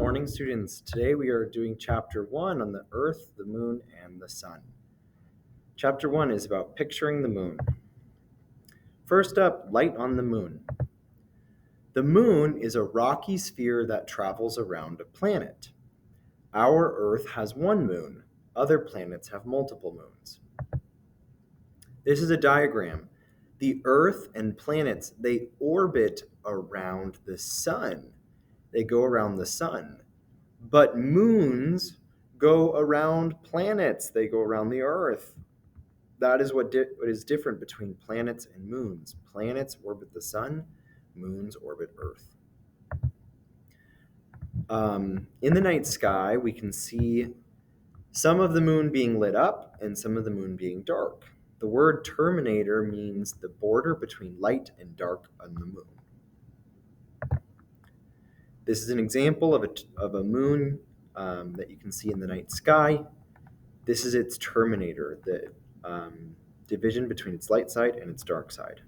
morning, students. Today we are doing chapter 1 on the Earth, the Moon, and the Sun. Chapter 1 is about picturing the moon. First up, light on the moon. The moon is a rocky sphere that travels around a planet. Our Earth has one moon. Other planets have multiple moons. This is a diagram. The Earth and planets, they orbit around the sun. They go around the sun. But moons go around planets. They go around the Earth. That is what is different between planets and moons. Planets orbit the sun, moons orbit Earth. In the night sky, we can see some of the moon being lit up and some of the moon being dark. The word terminator means the border between light and dark on the moon. This is an example of a moon that you can see in the night sky. This is its terminator, the division between its light side and its dark side.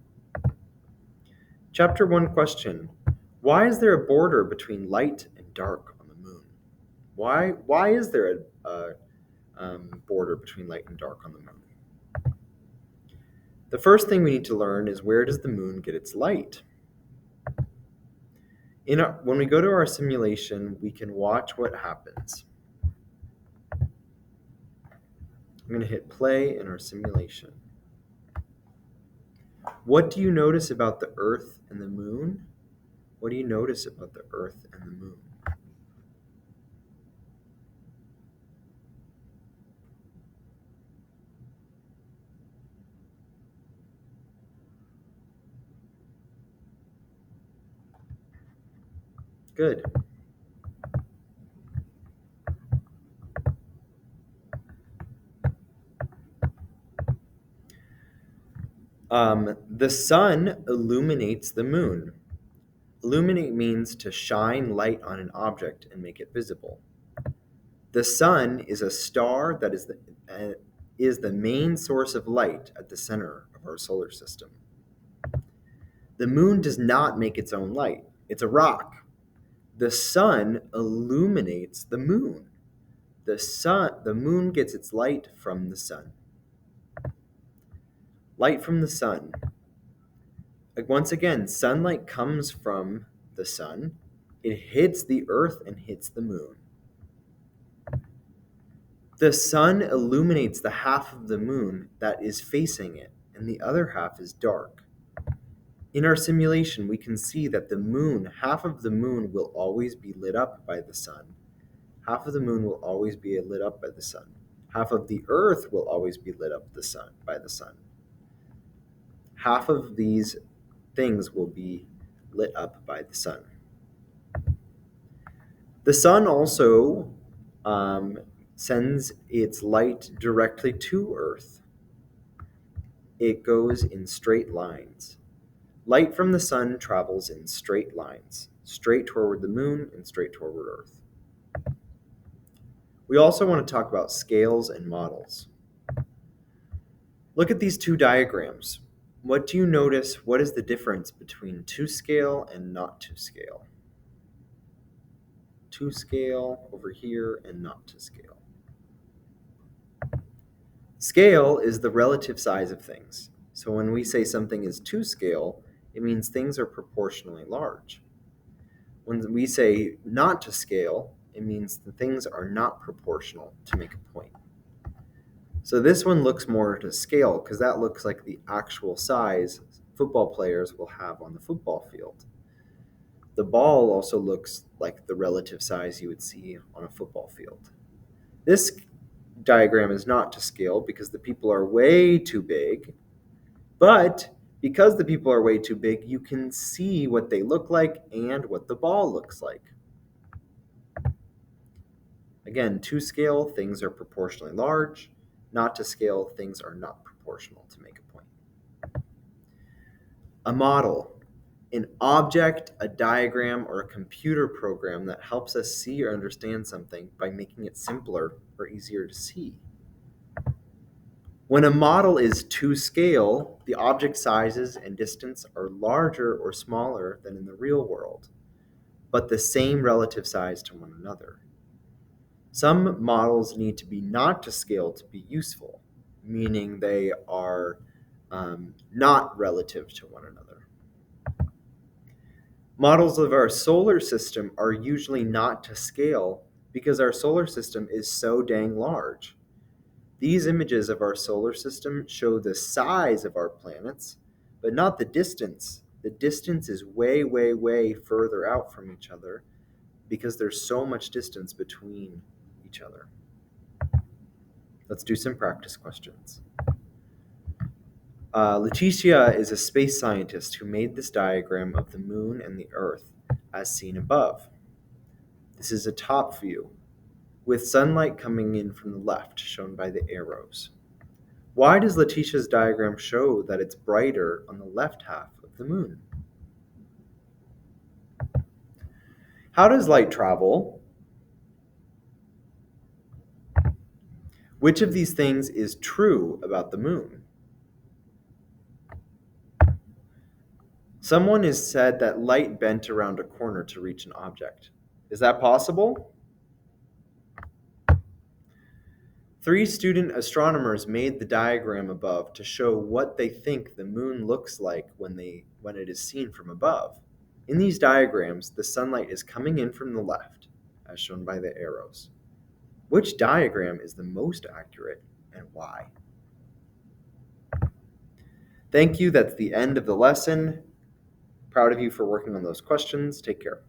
Chapter 1 question. Why is there a border between light and dark on the moon? Why is there a border between light and dark on the moon? The first thing we need to learn is, where does the moon get its light? When we go to our simulation, we can watch what happens. I'm going to hit play in our simulation. What do you notice about the Earth and the moon? What do you notice about the Earth and the moon? Good. The sun illuminates the moon. Illuminate means to shine light on an object and make it visible. The sun is a star that is the main source of light at the center of our solar system. The moon does not make its own light. It's a rock. The sun illuminates the moon. The moon gets its light from the sun. Light from the sun. Once again, sunlight comes from the sun. It hits the Earth and hits the moon. The sun illuminates the half of the moon that is facing it, and the other half is dark. In our simulation, we can see that the moon, half of the moon will always be lit up by the sun. Half of the moon will always be lit up by the sun. Half of the Earth will always be lit up by the sun. Half of these things will be lit up by the sun. The sun also sends its light directly to Earth. It goes in straight lines. Light from the sun travels in straight lines, straight toward the moon and straight toward Earth. We also want to talk about scales and models. Look at these two diagrams. What do you notice? What is the difference between to scale and not to scale? To scale over here and not to scale. Scale is the relative size of things. So when we say something is to scale, it means things are proportionally large. When we say not to scale, it means the things are not proportional to make a point. So this one looks more to scale because that looks like the actual size football players will have on the football field. The ball also looks like the relative size you would see on a football field. This diagram is not to scale because the people are way too big, but because the people are way too big, you can see what they look like and what the ball looks like. Again, to scale, things are proportionally large. Not to scale, things are not proportional to make a point. A model. An object, a diagram, or a computer program that helps us see or understand something by making it simpler or easier to see. When a model is to scale, the object sizes and distance are larger or smaller than in the real world. but the same relative size to one another. Some models need to be not to scale to be useful, meaning they are not relative to one another. Models of our solar system are usually not to scale because our solar system is so dang large. These images of our solar system show the size of our planets, but not the distance. The distance is way, way, way further out from each other because there's so much distance between each other. Let's do some practice questions. Letitia is a space scientist who made this diagram of the moon and the Earth as seen above. This is a top view, with sunlight coming in from the left, shown by the arrows. Why does Letitia's diagram show that it's brighter on the left half of the moon? How does light travel? Which of these things is true about the moon? Someone has said that light bent around a corner to reach an object. Is that possible? 3 student astronomers made the diagram above to show what they think the moon looks like when it is seen from above. In these diagrams, the sunlight is coming in from the left, as shown by the arrows. Which diagram is the most accurate and why? Thank you. That's the end of the lesson. Proud of you for working on those questions. Take care.